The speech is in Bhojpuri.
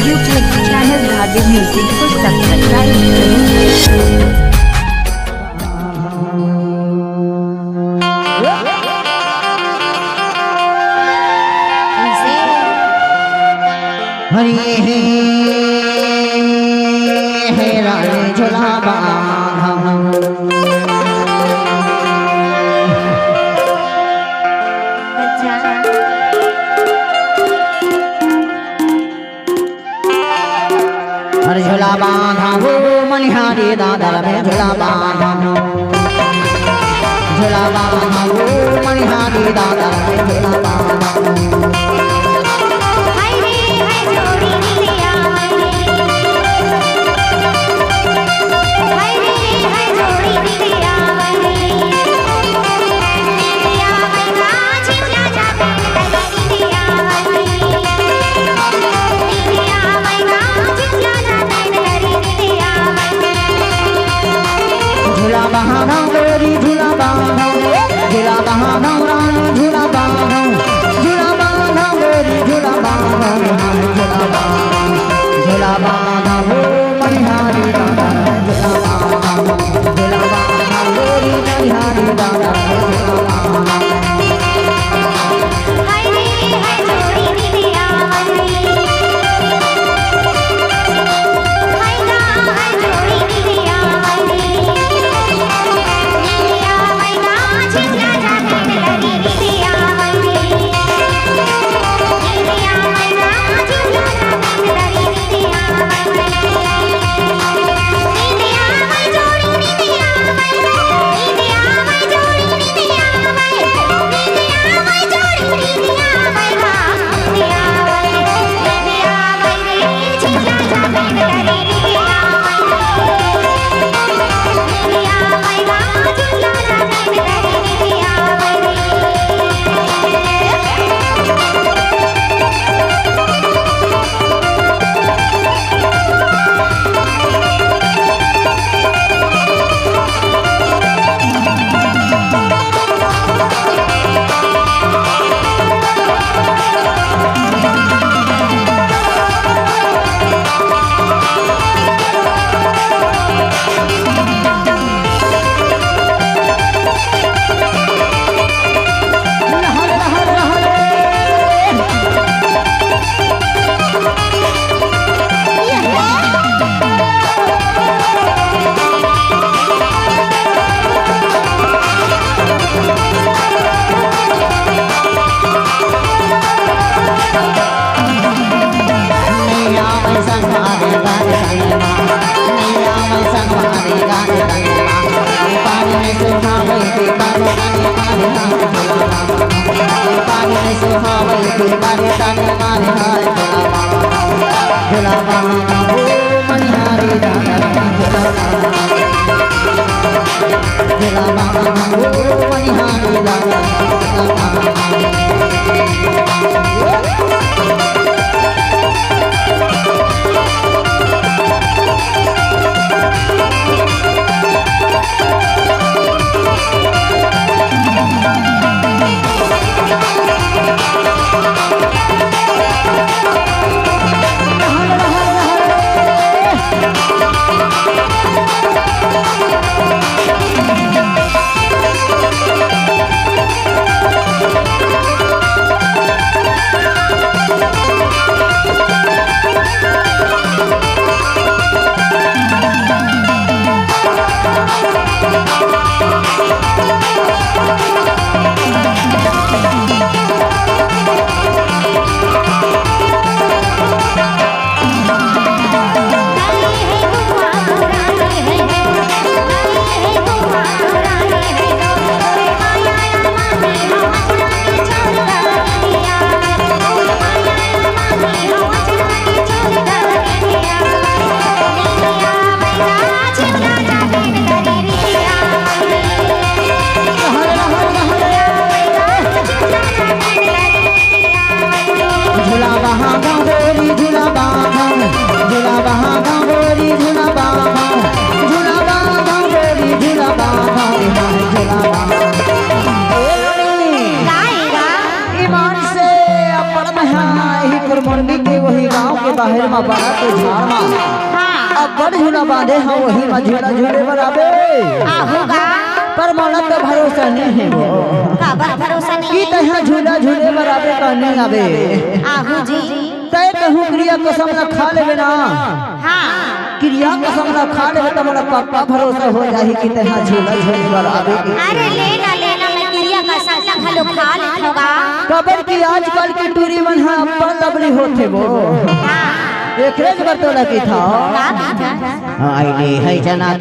YouTube channel Dhage Music को सब्सक्राइब करें। हरी हे रानी झूला बांधा हरे झूला बांधा वो मनिहारी दादर में झूला बांधा झूला बांधा वो मनिहारी दादर में झूला बांधा झूला बहाना गोरी झूला बहाना झूला बहाना रानी झूला बहाना झूला बहाना गोरी झूला बहाना झूला बहाना झूला बहाना हो मनिहारी दादा झूला बहाना झूला बहाना गोरी मनिहारी दादा झूला बहाना झूला बहाना हो मनिहारी दादा झूला बहाना हो मनिहारी दादा ईमान से अपन ही कुरमुंडी के वही गांव के बाहर में बड़ा तो झाड़ में हाँ अब बड़ झूला बांधे हाँ वही में झूला झूले बराबे होगा पर मोला तो भरोसा नहीं है वो का भरोसा कि नहीं तहाँ झूला झूले बराबे करने आवे आहू जी तय कहूँ क्रिया कसम न खा लेवे ना हाँ क्रिया कसम न खा लेवे तो मोला पक्का भरोसा हो जाही कि तहाँ झूला झूले बराबे अरे लेना लेना मैं क्रिया का साथ खलो खा लेगा कबर की आजकल की टूरी मन हाँ पर लबली होते वो हाँ एक रेज बतौला की था का आई है जना